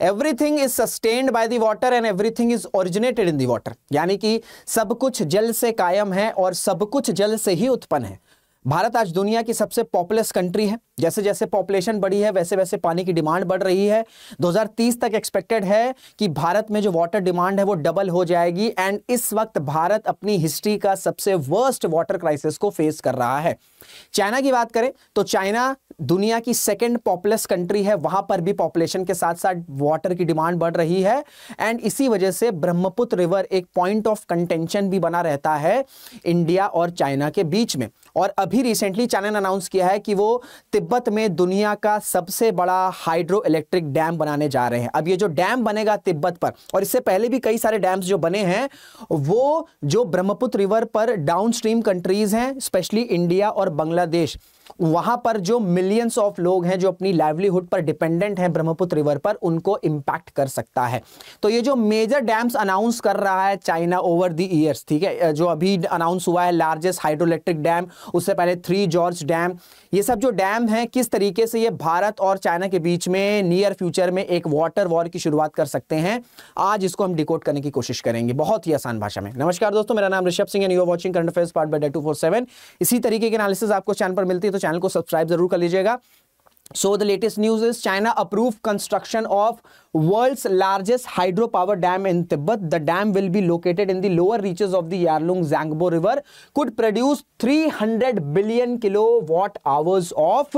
Everything is sustained by the water and everything is originated in the water, यानी कि सब कुछ जल से कायम है और सब कुछ जल से ही उत्पन्न है। भारत आज दुनिया की सबसे पॉपुलस कंट्री है। जैसे जैसे पॉपुलेशन बढ़ी है वैसे वैसे पानी की डिमांड बढ़ रही है। 2030 तक एक्सपेक्टेड है कि भारत में जो वाटर डिमांड है वो डबल हो जाएगी। एंड इस वक्त भारत अपनी हिस्ट्री का सबसे वर्स्ट वाटर क्राइसिस को फेस कर रहा है। चाइना की बात करें तो चाइना दुनिया की सेकंड पॉपुलस कंट्री है, वहां पर भी पॉपुलेशन के साथ साथ वाटर की डिमांड बढ़ रही है। एंड इसी वजह से ब्रह्मपुत्र रिवर एक पॉइंट ऑफ कंटेंशन भी बना रहता है इंडिया और चाइना के बीच में। और अभी रिसेंटली चाइना ने अनाउंस किया है कि वो तिब्बत में दुनिया का सबसे बड़ा हाइड्रो इलेक्ट्रिक डैम बनाने जा रहे हैं। अब ये जो डैम बनेगा तिब्बत पर, और इससे पहले भी कई सारे डैम्स जो बने हैं वो जो ब्रह्मपुत्र रिवर पर डाउनस्ट्रीम कंट्रीज हैं, स्पेशली इंडिया और बांग्लादेश, वहां पर जो मिलियंस ऑफ लोग हैं जो अपनी लाइवलीहुड पर डिपेंडेंट हैं ब्रह्मपुत्र रिवर पर, उनको इंपैक्ट कर सकता है। तो ये जो मेजर डैम्स अनाउंस कर रहा है चाइना ओवर द ईयर्स, ठीक है, जो अभी अनाउंस हुआ है लार्जेस्ट हाइड्रोइलेक्ट्रिक डैम, उससे पहले 3 जॉर्ज डैम, ये सब जो डैम है किस तरीके से ये भारत और चाइना के बीच में नियर फ्यूचर में एक वाटर वॉर की शुरुआत कर सकते हैं, आज इसको हम डिकोड करने की कोशिश करेंगे बहुत ही आसान भाषा में। नमस्कार दोस्तों, मेरा नाम Rishabh Singh and you are watching current affairs part by day 247। इसी तरीके के एनालिसिस आपको चैनल पर मिलती है तो चैनल को सब्सक्राइब जरूर कर लीजिएगा। So the latest news is China approved construction of world's largest hydropower dam in Tibet. The dam will be located in the lower reaches of the Yarlung Zangbo River, could produce 300 billion kilowatt hours of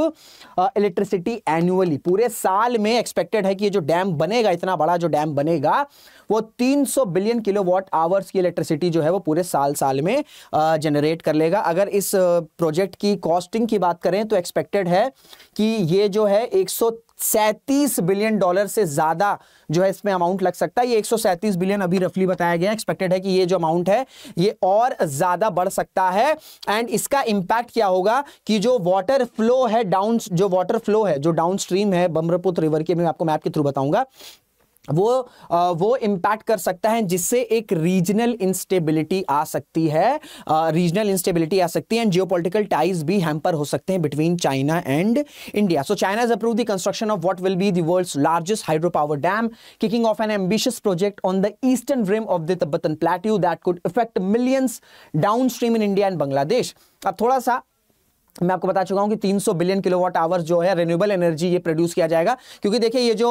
electricity annually. पूरे साल में expected है कि ये जो dam बनेगा, इतना बड़ा जो डैम बनेगा, वो 300 बिलियन किलोवाट आवर्स की इलेक्ट्रिसिटी जो है वो पूरे साल में जनरेट कर लेगा। अगर इस प्रोजेक्ट की कॉस्टिंग की बात करें तो एक्सपेक्टेड है कि ये जो है 137 बिलियन डॉलर से ज्यादा जो है इसमें अमाउंट लग सकता है। ये 137 बिलियन अभी रफली बताया गया है। एक्सपेक्टेड है कि ये जो अमाउंट है ये और ज्यादा बढ़ सकता है। एंड इसका इंपैक्ट क्या होगा कि जो वाटर फ्लो है जो डाउन स्ट्रीम है ब्रह्मपुत्र रिवर की, मैं आपको मैप के थ्रू बताऊंगा, वो इंपैक्ट कर सकता है, जिससे एक रीजनल इंस्टेबिलिटी आ सकती है एंड जियोपॉलिटिकल टाइज भी हैम्पर हो सकते हैं between China and India. So China has approved the construction of what will be the world's largest hydropower dam, kicking off an ambitious project on the eastern rim of the Tibetan Plateau that could affect millions downstream in India and Bangladesh। अब थोड़ा सा मैं आपको बता चुका हूं कि 300 billion kilowatt hours जो है रिन्यूएबल एनर्जी ये प्रोड्यूस किया जाएगा, क्योंकि देखिए ये जो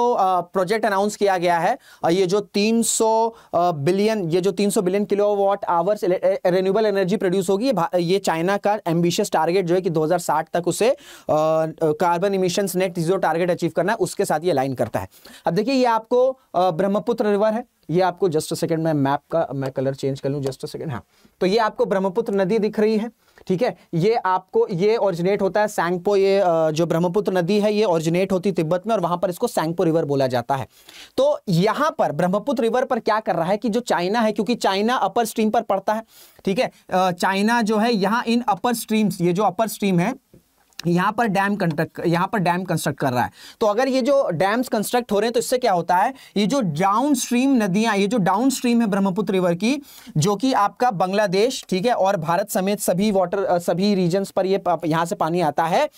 प्रोजेक्ट अनाउंस किया गया है, ये जो 300 billion kilowatt hours renewable energy produce होगी, ये चाइना का एम्बिशियस टारगेट जो है कि 2060 तक उसे carbon emissions net zero target achieve करना है, उसके साथ ये लाइन करता है। अब देखिए ये आपको ब्रह्मपुत्र रिवर है, ये आपको जस्ट अ सेकंड, मैं कलर चेंज कर लूं, जस्ट अ सेकंड। हाँ, तो ये आपको ब्रह्मपुत्र नदी दिख रही है, ठीक है। ये ओरिजिनेट होता है सैंगपो, ये जो ब्रह्मपुत्र नदी है ये ओरिजिनेट होती है तिब्बत में और वहां पर इसको सैंगपो रिवर बोला जाता है। तो यहां पर ब्रह्मपुत्र रिवर पर क्या कर रहा है कि जो चाइना है, क्योंकि चाइना अपर स्ट्रीम पर पड़ता है, ठीक है, चाइना जो है यहां इन अपर स्ट्रीम्स, ये जो अपर स्ट्रीम है यहां पर डैम कंस्ट्रक्ट कर रहा है। तो अगर ये जो डैम्स कंस्ट्रक्ट हो रहे हैं तो इससे क्या होता है, ये जो डाउनस्ट्रीम नदियां, ये जो डाउनस्ट्रीम है ब्रह्मपुत्र रिवर की, जो कि आपका बांग्लादेश, ठीक है, और भारत समेत सभी रीजन्स पर ये यहां से पानी आता है,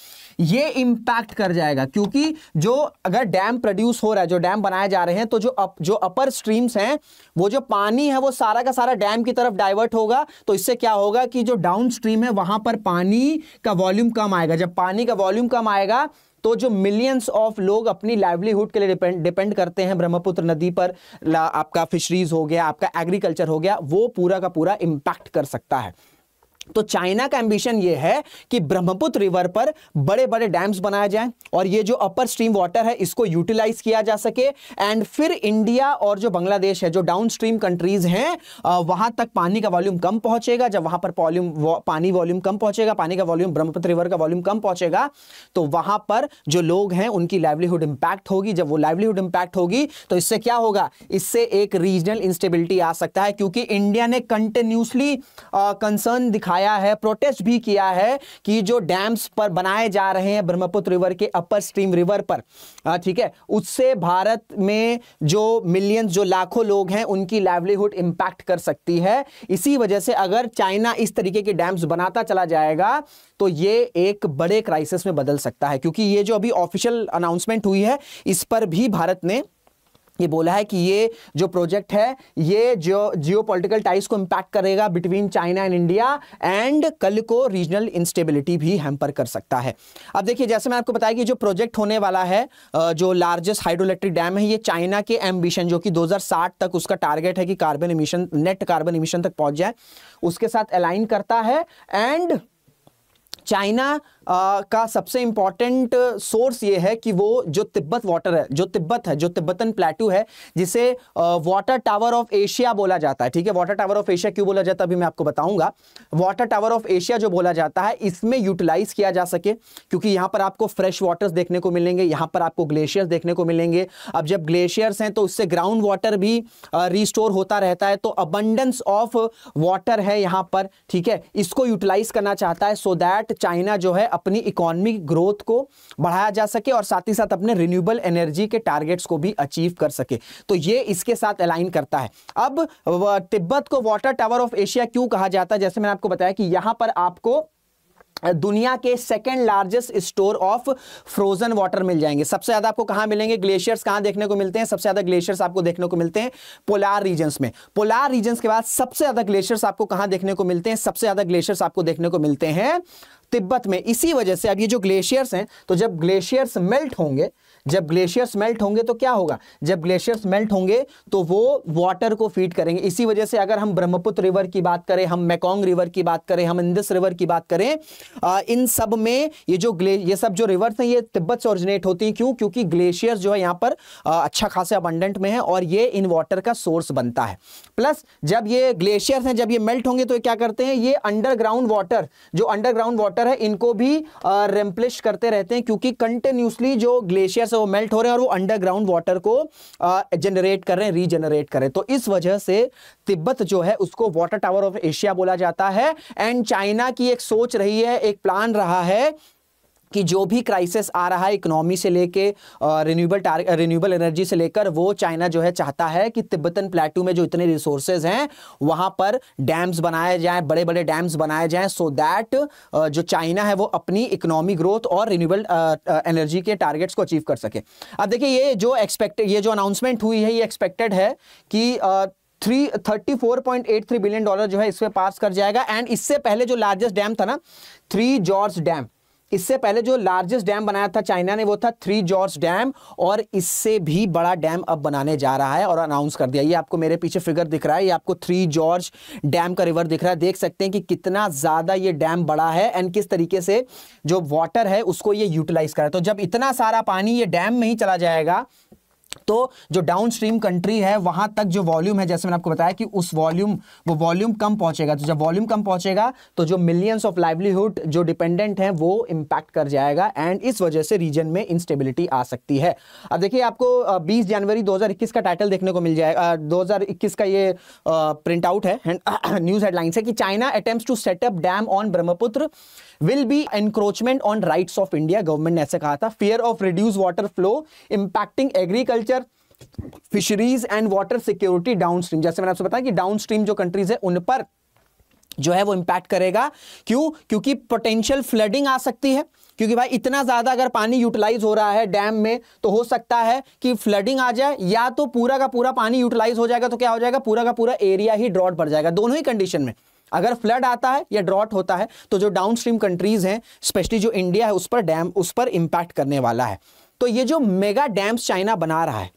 ये इंपैक्ट कर जाएगा। क्योंकि जो अगर डैम प्रोड्यूस हो रहा है, जो डैम बनाए जा रहे हैं, तो जो अपर स्ट्रीम्स हैं, वो जो पानी है वो सारा का सारा डैम की तरफ डाइवर्ट होगा। तो इससे क्या होगा कि जो डाउन स्ट्रीम है वहां पर पानी का वॉल्यूम कम आएगा। जब पानी का वॉल्यूम कम आएगा तो जो मिलियंस ऑफ लोग अपनी लाइवलीहुड के लिए डिपेंड करते हैं ब्रह्मपुत्र नदी पर, आपका फिशरीज हो गया, आपका एग्रीकल्चर हो गया, वो पूरा का पूरा इंपैक्ट कर सकता है। तो चाइना का एम्बिशन ये है कि ब्रह्मपुत्र रिवर पर बड़े बड़े डैम्स बनाए जाएं और ये जो अपर स्ट्रीम वाटर है इसको यूटिलाइज किया जा सके, एंड फिर इंडिया और जो बांग्लादेश है, जो डाउन स्ट्रीम कंट्रीज हैं, वहां तक पानी का वॉल्यूम कम पहुंचेगा। जब वहां पर पानी वॉल्यूम कम पहुंचेगा, पानी का वॉल्यूम, ब्रह्मपुत्र रिवर का वॉल्यूम कम पहुंचेगा, तो वहां पर जो लोग हैं उनकी लाइवलीहुड इंपैक्ट होगी। जब वो लाइवलीहुड इंपैक्ट होगी तो इससे क्या होगा, इससे एक रीजनल इंस्टेबिलिटी आ सकता है। क्योंकि इंडिया ने कंटिन्यूसली कंसर्न दिखाया है, प्रोटेस्ट भी किया है कि जो डैम्स पर बनाए जा रहे हैं ब्रह्मपुत्र रिवर के अपर स्ट्रीम रिवर पर, ठीक है, उससे भारत में जो मिलियंस, जो लाखों लोग हैं, उनकी लाइवलीहुड इंपैक्ट कर सकती है। इसी वजह से अगर चाइना इस तरीके के डैम्स बनाता चला जाएगा तो ये एक बड़े क्राइसिस में बदल सकता है। क्योंकि ये जो अभी ऑफिशियल अनाउंसमेंट हुई है इस पर भी भारत ने ये बोला है कि ये जो प्रोजेक्ट है ये जियोपॉलिटिकल टाइज को इंपैक्ट करेगा between China and India, and कल को रीजनल इंस्टेबिलिटी भी हैम्पर कर सकता है। अब देखिए, जैसे मैं आपको बताया कि जो प्रोजेक्ट होने वाला है, जो लार्जेस्ट हाइड्रोइलेक्ट्रिक डैम है, ये चाइना के एम्बिशन, जो कि 2060 तक उसका टारगेट है कि carbon emission, net carbon emission तक पहुंच जाए, उसके साथ अलाइन करता है। एंड चाइना का सबसे इंपॉर्टेंट सोर्स ये है कि वो जो तिब्बत वाटर है, जो तिब्बतन प्लेटू है, जिसे वाटर टावर ऑफ एशिया बोला जाता है। ठीक है, वाटर टावर ऑफ एशिया क्यों बोला जाता है अभी मैं आपको बताऊंगा। वाटर टावर ऑफ एशिया जो बोला जाता है, इसमें यूटिलाइज किया जा सके, क्योंकि यहां पर आपको फ्रेश वाटर्स देखने को मिलेंगे, यहां पर आपको ग्लेशियर्स देखने को मिलेंगे। अब जब ग्लेशियर्स हैं तो उससे ग्राउंड वाटर भी रिस्टोर होता रहता है, तो अबंडेंस ऑफ वाटर है यहां पर। ठीक है, इसको यूटिलाइज करना चाहता है सो दैट चाइना जो है अपनी इकोनॉमिक ग्रोथ को बढ़ाया जा सके और साथ ही साथ अपने रिन्यूएबल एनर्जी के टारगेट्स को भी अचीव कर सके। तो ये इसके साथ अलाइन करता है। अब तिब्बत को वाटर टावर ऑफ एशिया क्यों कहा जाता है, जैसे मैंने आपको बताया कि यहां पर आपको दुनिया के second largest store of frozen water मिल जाएंगे। सबसे ज्यादा आपको कहां मिलेंगे, ग्लेशियर्स कहां देखने को मिलते हैं, सबसे ज्यादा ग्लेशियर्स आपको देखने को मिलते हैं पोलार रीजन्स में। पोलार रीजन्स के बाद सबसे ज्यादा ग्लेशियर्स आपको कहां देखने को मिलते हैं, सबसे ज्यादा ग्लेशियर्स आपको देखने को मिलते हैं तिब्बत में। इसी वजह से अब ये जो ग्लेशियर्स हैं, तो जब ग्लेशियर्स मेल्ट होंगे तो क्या होगा, जब ग्लेशियर्स मेल्ट होंगे तो वो वाटर को फीड करेंगे। इसी वजह से अगर हम ब्रह्मपुत्र रिवर की बात करें, हम मेकोंग रिवर की बात करें, हम इंडस रिवर की बात करें, इन सब में ये सब जो रिवर्स हैं ये तिब्बत से ओरिजिनेट होती हैं। क्यों? क्योंकि ग्लेशियर्स जो है यहाँ पर अच्छा खासे अबंडेंट में है और ये इन वाटर का सोर्स बनता है। प्लस जब ये ग्लेशियर्स हैं, जब ये मेल्ट होंगे तो ये क्या करते हैं, ये अंडरग्राउंड वाटर, जो अंडरग्राउंड वाटर है, इनको भी रिप्लेस करते रहते हैं, क्योंकि कंटिन्यूसली जो ग्लेशियर्स है वो मेल्ट हो रहे हैं और वो अंडरग्राउंड वाटर को जनरेट कर रहे हैं, रीजनरेट कर रहे हैं। तो इस वजह से तिब्बत जो है उसको वाटर टावर ऑफ एशिया बोला जाता है। एंड चाइना की एक सोच रही है, एक प्लान रहा है कि जो भी क्राइसिस आ रहा है इकोनॉमी से लेके रिन्यूएबल एनर्जी से लेकर, वो चाइना जो है चाहता है कि तिब्बतन प्लेटू में जो इतने रिसोर्सेज हैं वहां पर डैम्स बनाए जाएं, बड़े बड़े डैम्स बनाए जाएं, सो दैट जो चाइना है वो अपनी इकोनॉमी ग्रोथ और रिन्यूएबल एनर्जी के टारगेट्स को अचीव कर सके। अब देखिए, ये जो अनाउंसमेंट हुई है, ये एक्सपेक्टेड है कि $34.83 बिलियन जो है इसमें पास कर जाएगा। एंड इससे पहले जो लार्जेस्ट डैम था ना, 3 जॉर्ज डैम, इससे पहले जो लार्जेस्ट डैम बनाया था चाइना ने वो था 3 जॉर्ज डैम, और इससे भी बड़ा डैम अब बनाने जा रहा है और अनाउंस कर दिया। ये आपको मेरे पीछे फिगर दिख रहा है, ये आपको 3 जॉर्ज डैम का रिवर दिख रहा है। देख सकते हैं कि कितना ज्यादा ये डैम बड़ा है एंड किस तरीके से जो वाटर है उसको ये यूटिलाइज कर रहा है। तो जब इतना सारा पानी ये डैम में ही चला जाएगा तो जो डाउन स्ट्रीम कंट्री है वहां तक जो वॉल्यूम है, जैसे मैंने आपको बताया कि वो वॉल्यूम कम पहुंचेगा। तो जब वॉल्यूम कम पहुंचेगा तो जो मिलियंस ऑफ लाइवलीहुड जो डिपेंडेंट हैं वो इंपैक्ट कर जाएगा, एंड इस वजह से रीजन में इंस्टेबिलिटी आ सकती है। अब देखिए, आपको 20 जनवरी 2021 का टाइटल देखने को मिल जाएगा। 2021 का ये प्रिंट आउट है, न्यूज हेडलाइन है कि China attempts to set up dam on Brahmaputra will be encroachment on rights of India. Government ने ऐसे कहा था। Fear of reduce water flow impacting agriculture, fisheries and water security downstream. जैसे मैंने आपसे बताया कि डाउनस्ट्रीम जो कंट्रीज है उन पर जो है वो इंपैक्ट करेगा। क्यों? क्योंकि पोटेंशियल फ्लडिंग आ सकती है, क्योंकि भाई इतना ज्यादा अगर पानी यूटिलाइज हो रहा है डैम में तो हो सकता है कि फ्लडिंग आ जाए, या तो पूरा का पूरा पानी यूटिलाइज हो जाएगा तो क्या हो जाएगा, पूरा का पूरा एरिया ही ड्रॉट भर जाएगा। दोनों ही कंडीशन में अगर फ्लड आता है या ड्रॉट होता है तो जो डाउनस्ट्रीम कंट्रीज हैं, स्पेशली जो इंडिया है, उस पर इंपैक्ट करने वाला है। तो ये जो मेगा डैम्स चाइना बना रहा है,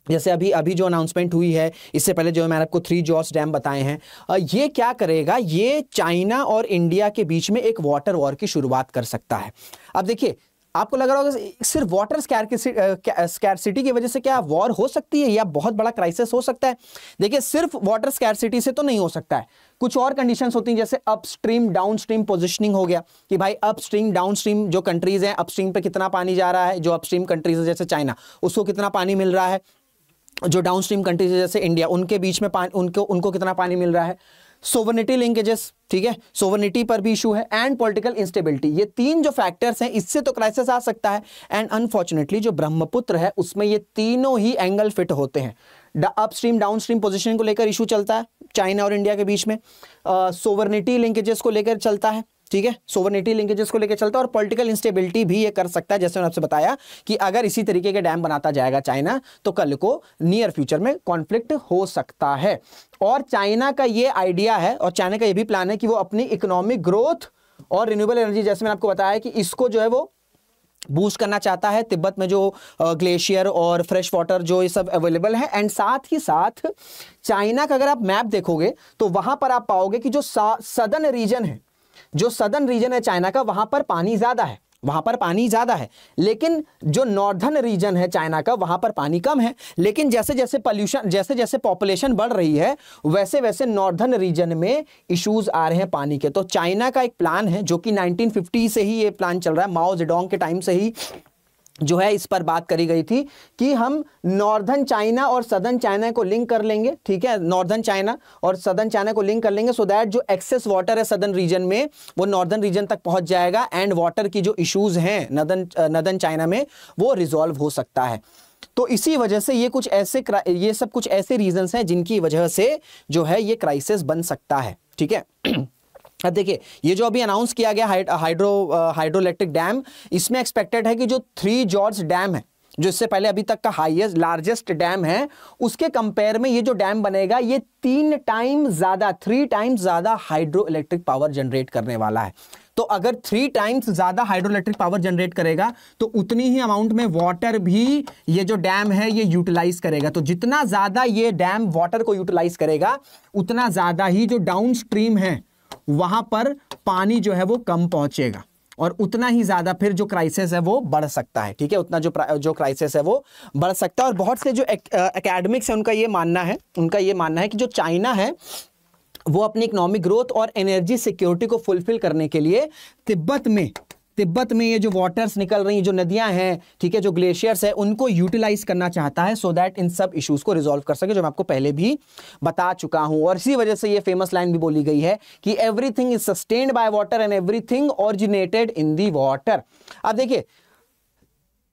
जैसे अभी जो अनाउंसमेंट हुई है, इससे पहले जो मैंने आपको 3 जॉर्ज डैम बताए हैं, ये क्या करेगा, ये चाइना और इंडिया के बीच में एक वाटर वॉर की शुरुआत कर सकता है। अब देखिए, आपको लग रहा होगा सिर्फ वाटर स्कैरसिटी की वजह से क्या वॉर हो सकती है या बहुत बड़ा क्राइसिस हो सकता है। देखिए, सिर्फ वाटर स्कैरसिटी से तो नहीं हो सकता है, कुछ और कंडीशंस होती हैं, जैसे अपस्ट्रीम डाउनस्ट्रीम पोजीशनिंग हो गया कि भाई अपस्ट्रीम डाउनस्ट्रीम जो कंट्रीज हैं, अपस्ट्रीम पे कितना पानी जा रहा है, जो अपस्ट्रीम कंट्रीज है जैसे चाइना उसको कितना पानी मिल रहा है, जो डाउनस्ट्रीम कंट्रीज है जैसे इंडिया उनके बीच में उनको कितना पानी मिल रहा है। सोवर्निटी लिंकेजेस, ठीक है, सोवर्निटी पर भी इशू है, एंड पॉलिटिकल इंस्टेबिलिटी। ये 3 जो फैक्टर्स हैं, इससे तो क्राइसिस आ सकता है। एंड अनफॉर्चुनेटली जो ब्रह्मपुत्र है उसमें ये तीनों ही एंगल फिट होते हैं। अपस्ट्रीम डाउनस्ट्रीम पोजीशनिंग को लेकर इशू चलता है, चाइना और इंडिया के बीच में, सोवरेनिटी लिंकेजेस को लेकर चलता है, ठीक है, सोवरेनिटी लिंकेजेस को लेकर चलता है, और पॉलिटिकल इंस्टेबिलिटी भी ये कर सकता है। जैसे मैंने आपसे बताया कि अगर इसी तरीके के डैम बनाता जाएगा चाइना तो कल को नियर फ्यूचर में कॉन्फ्लिक्ट हो सकता है। और चाइना का ये आइडिया है और चाइना का ये भी प्लान है कि वो अपनी इकोनॉमिक ग्रोथ और रिन्यूएबल एनर्जी, जैसे मैंने आपको बताया कि इसको जो है वो बूस्ट करना चाहता है। तिब्बत में जो ग्लेशियर और फ्रेश वाटर जो ये सब अवेलेबल है, एंड साथ ही साथ चाइना का अगर आप मैप देखोगे तो वहां पर आप पाओगे कि जो सदर्न रीजन है, जो सदर्न रीजन है चाइना का, वहां पर पानी ज्यादा है, वहां पर पानी ज्यादा है। लेकिन जो नॉर्दर्न रीजन है चाइना का, वहां पर पानी कम है। लेकिन जैसे जैसे पॉल्यूशन, जैसे जैसे पॉपुलेशन बढ़ रही है, वैसे वैसे नॉर्दर्न रीजन में इश्यूज आ रहे हैं पानी के। तो चाइना का एक प्लान है जो कि 1950 से ही ये प्लान चल रहा है, माओ जेडोंग के टाइम से ही जो है इस पर बात करी गई थी कि हम नॉर्दर्न चाइना और सदर्न चाइना को लिंक कर लेंगे, ठीक है, नॉर्दर्न चाइना और सदर्न चाइना को लिंक कर लेंगे, सो दैट जो एक्सेस वाटर है सदर्न रीजन में वो नॉर्दर्न रीजन तक पहुंच जाएगा, एंड वाटर की जो इश्यूज हैं नॉर्दर्न चाइना में वो रिजॉल्व हो सकता है। तो इसी वजह से ये सब कुछ ऐसे रीजंस हैं जिनकी वजह से जो है ये क्राइसिस बन सकता है, ठीक है। अब देखिए, ये जो अभी अनाउंस किया गया हाइड्रोइलेक्ट्रिक डैम, इसमें एक्सपेक्टेड है कि जो 3 जॉर्ज डैम है, जो इससे पहले अभी तक का लार्जेस्ट डैम है, उसके कंपेयर में ये जो डैम बनेगा ये 3 टाइम्स ज्यादा हाइड्रो इलेक्ट्रिक पावर जनरेट करने वाला है। तो अगर 3 टाइम्स ज्यादा हाइड्रो इलेक्ट्रिक पावर जनरेट करेगा तो उतनी ही अमाउंट में वाटर भी ये जो डैम है ये यूटिलाइज करेगा। तो जितना ज्यादा ये डैम वाटर को यूटिलाइज करेगा, उतना ज्यादा ही जो डाउन स्ट्रीम है वहां पर पानी जो है वो कम पहुंचेगा, और उतना ही ज्यादा फिर जो क्राइसिस है वो बढ़ सकता है, ठीक है, उतना जो क्राइसिस है वो बढ़ सकता है। और बहुत से जो एकेडमिक्स है उनका ये मानना है कि जो चाइना है वो अपनी इकोनॉमिक ग्रोथ और एनर्जी सिक्योरिटी को फुलफिल करने के लिए तिब्बत में ये जो वाटर्स निकल रही हैं, जो नदियां हैं, ठीक है, जो ग्लेशियर्स है, उनको यूटिलाइज करना चाहता है, सो दैट इन सब इश्यूज को रिजॉल्व कर सके, जो मैं आपको पहले भी बता चुका हूं। और इसी वजह से ये फेमस लाइन भी बोली गई है कि everything is sustained by water and everything originated in the water. अब देखिए,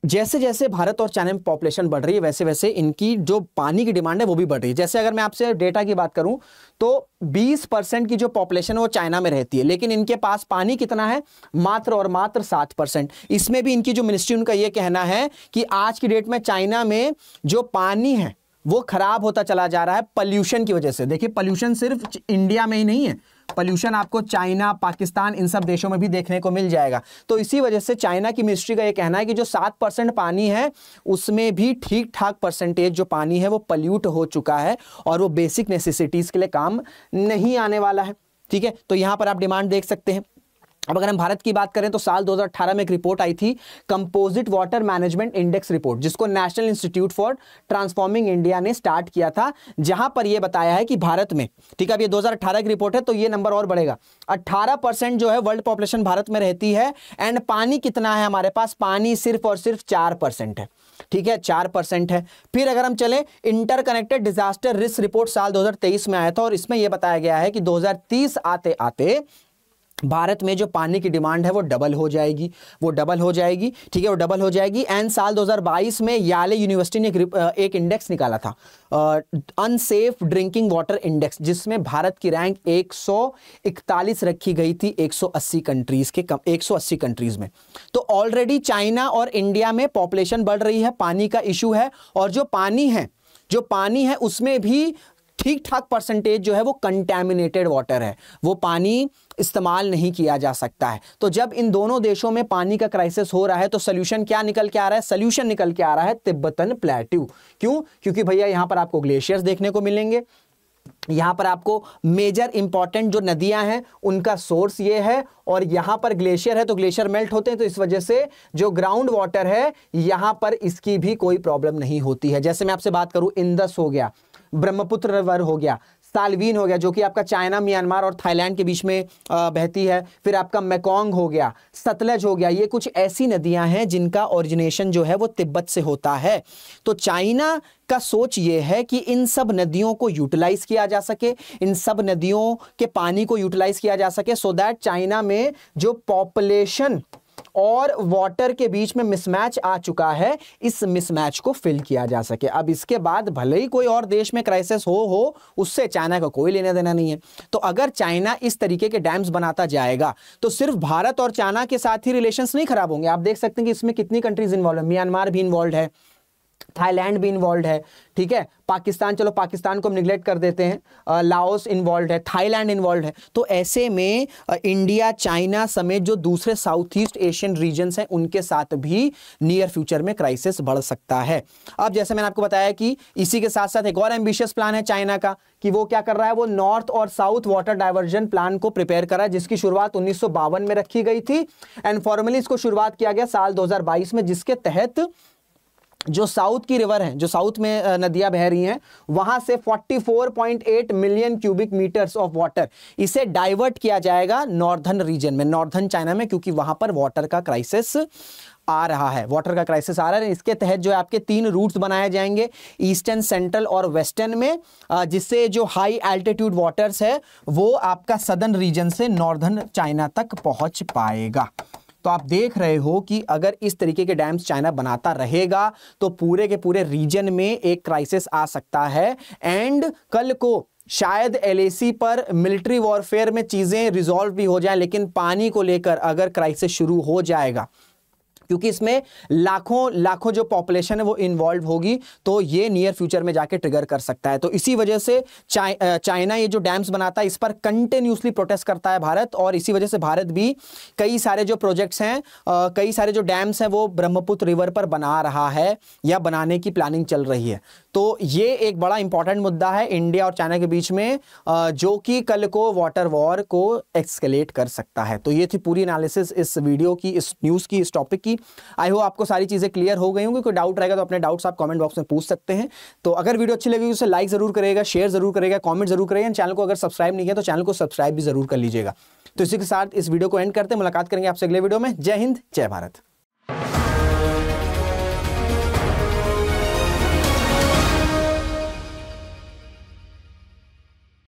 जैसे जैसे भारत और चाइना में पॉपुलेशन बढ़ रही है, वैसे वैसे इनकी जो पानी की डिमांड है वो भी बढ़ रही है। जैसे अगर मैं आपसे डेटा की बात करूं तो 20% की जो पॉपुलेशन है वो चाइना में रहती है, लेकिन इनके पास पानी कितना है, मात्र और मात्र 7%। इसमें भी इनकी जो मिनिस्ट्री, उनका ये कहना है कि आज की डेट में चाइना में जो पानी है वो खराब होता चला जा रहा है पॉल्यूशन की वजह से। देखिए, पॉल्यूशन सिर्फ इंडिया में ही नहीं है, पॉल्यूशन आपको चाइना, पाकिस्तान, इन सब देशों में भी देखने को मिल जाएगा। तो इसी वजह से चाइना की मिनिस्ट्री का यह कहना है कि जो 7% पानी है उसमें भी ठीक ठाक परसेंटेज जो पानी है वो पॉल्यूट हो चुका है, और वो बेसिक नेसेसिटीज के लिए काम नहीं आने वाला है, ठीक है। तो यहां पर आप डिमांड देख सकते हैं। अब अगर हम भारत की बात करें तो साल 2018 में एक रिपोर्ट आई थी, composite water management index report, जिसको national institute for transforming India ने स्टार्ट किया था, जहां पर यह बताया है कि भारत में, ठीक है, अब ये 2018 की रिपोर्ट है तो ये नंबर और बढ़ेगा, 18% जो है वर्ल्ड पॉपुलेशन भारत में रहती है, एंड पानी कितना है हमारे पास, पानी सिर्फ और सिर्फ 4% है, ठीक है, 4% है। फिर अगर हम चले, इंटरकनेक्टेड डिजास्टर रिस्क रिपोर्ट साल 2023 में आया था, और इसमें यह बताया गया है कि 2030 आते आते भारत में जो पानी की डिमांड है वो डबल हो जाएगी, ठीक है, वो डबल हो जाएगी। एंड साल 2022 में याले यूनिवर्सिटी ने एक इंडेक्स निकाला था, अनसेफ ड्रिंकिंग वाटर इंडेक्स, जिसमें भारत की रैंक 141 रखी गई थी 180 कंट्रीज में। तो ऑलरेडी चाइना और इंडिया में पॉपुलेशन बढ़ रही है, पानी का इशू है, और जो पानी है उसमें भी ठीक ठाक परसेंटेज जो है वो कंटैमिनेटेड वाटर है, वो पानी इस्तेमाल नहीं किया जा सकता है। तो जब इन दोनों देशों में पानी का क्राइसिस हो रहा है तो सोल्यूशन क्या निकल के आ रहा है, सोल्यूशन निकल के आ रहा है तिब्बतन प्लेट्यू। क्यों? क्योंकि भैया यहां पर आपको ग्लेशियर्स देखने को मिलेंगे, यहां पर आपको मेजर इंपॉर्टेंट जो नदियां हैं उनका सोर्स ये है, और यहां पर ग्लेशियर है तो ग्लेशियर मेल्ट होते हैं, तो इस वजह से जो ग्राउंड वाटर है यहां पर इसकी भी कोई प्रॉब्लम नहीं होती है। जैसे मैं आपसे बात करूं, इंदस हो गया, ब्रह्मपुत्र रिवर हो गया, साल्वीन हो गया जो कि आपका चाइना, म्यांमार और थाईलैंड के बीच में बहती है, फिर आपका मेकोंग हो गया, सतलज हो गया, ये कुछ ऐसी नदियां हैं जिनका ओरिजिनेशन जो है वो तिब्बत से होता है। तो चाइना का सोच ये है कि इन सब नदियों को यूटिलाइज किया जा सके, इन सब नदियों के पानी को यूटिलाइज किया जा सके, सो दैट चाइना में जो पॉपुलेशन और वाटर के बीच में मिसमैच आ चुका है, इस मिसमैच को फिल किया जा सके। अब इसके बाद भले ही कोई और देश में क्राइसिस हो, उससे चाइना का कोई लेना देना नहीं है। तो अगर चाइना इस तरीके के डैम्स बनाता जाएगा तो सिर्फ भारत और चाइना के साथ ही रिलेशंस नहीं खराब होंगे। आप देख सकते हैं कि इसमें कितनी कंट्रीज इन्वॉल्व है, म्यांमार भी इन्वॉल्व है, थाईलैंड भी इन्वॉल्व है, ठीक है, पाकिस्तान, चलो पाकिस्तान को हम निगलेक्ट कर देते हैं, लाओस इन्वॉल्व है, थाईलैंड इन्वॉल्व है। तो ऐसे में इंडिया, चाइना समेत जो दूसरे साउथ ईस्ट एशियन रीजन्स हैं उनके साथ भी नियर फ्यूचर में क्राइसिस बढ़ सकता है। अब जैसे मैंने आपको बताया कि इसी के साथ साथ एक और एम्बिशियस प्लान है चाइना का, कि वो क्या कर रहा है, वो नॉर्थ और साउथ वाटर डाइवर्जन प्लान को प्रिपेयर कर रहा है, जिसकी शुरुआत 1952 में रखी गई थी एंड फॉर्मली इसको शुरुआत किया गया साल 2022 में, जिसके तहत जो साउथ की रिवर हैं, जो साउथ में नदियां बह रही हैं, वहां से 44.8 million cubic metres of water इसे डाइवर्ट किया जाएगा नॉर्दर्न रीजन में, नॉर्दर्न चाइना में, क्योंकि वहां पर वाटर का क्राइसिस आ रहा है, वाटर का क्राइसिस आ रहा है। इसके तहत जो है आपके 3 रूट्स बनाए जाएंगे, ईस्टर्न, सेंट्रल और वेस्टर्न में, जिससे जो हाई एल्टीट्यूड वाटर्स है वो आपका सदर्न रीजन से नॉर्दर्न चाइना तक पहुंच पाएगा। तो आप देख रहे हो कि अगर इस तरीके के डैम्स चाइना बनाता रहेगा तो पूरे के पूरे रीजन में एक क्राइसिस आ सकता है एंड कल को शायद LAC पर मिलिट्री वॉरफेयर में चीजें रिजॉल्व भी हो जाए, लेकिन पानी को लेकर अगर क्राइसिस शुरू हो जाएगा, क्योंकि इसमें लाखों जो पॉपुलेशन है वो इन्वॉल्व होगी, तो ये नियर फ्यूचर में जाके ट्रिगर कर सकता है। तो इसी वजह से चाइना ये जो डैम्स बनाता है इस पर कंटिन्यूसली प्रोटेस्ट करता है भारत, और इसी वजह से भारत भी कई सारे जो प्रोजेक्ट्स हैं, कई सारे जो डैम्स हैं वो ब्रह्मपुत्र रिवर पर बना रहा है या बनाने की प्लानिंग चल रही है। तो ये एक बड़ा इंपॉर्टेंट मुद्दा है इंडिया और चाइना के बीच में, जो कि कल को वाटर वॉर को एक्सकेलेट कर सकता है। तो ये थी पूरी एनालिसिस इस वीडियो की, इस न्यूज़ की, इस टॉपिक की। आई होप आपको सारी चीजें क्लियर हो गई होंगी। कोई डाउट रहेगा तो अपने डाउट्स आप कमेंट बॉक्स में पूछ सकते हैं। तो अगर वीडियो अच्छी लगी उसे लाइक जरूर करेगा, शेयर जरूर करेगा, कमेंट जरूर करेगा। चैनल को अगर सब्सक्राइब नहीं किया तो चैनल को सब्सक्राइब भी जरूर कर लीजिएगा। तो इसी के साथ इस वीडियो को एंड करते हैं, मुलाकात करेंगे आपसे अगले वीडियो में। जय हिंद, जय भारत।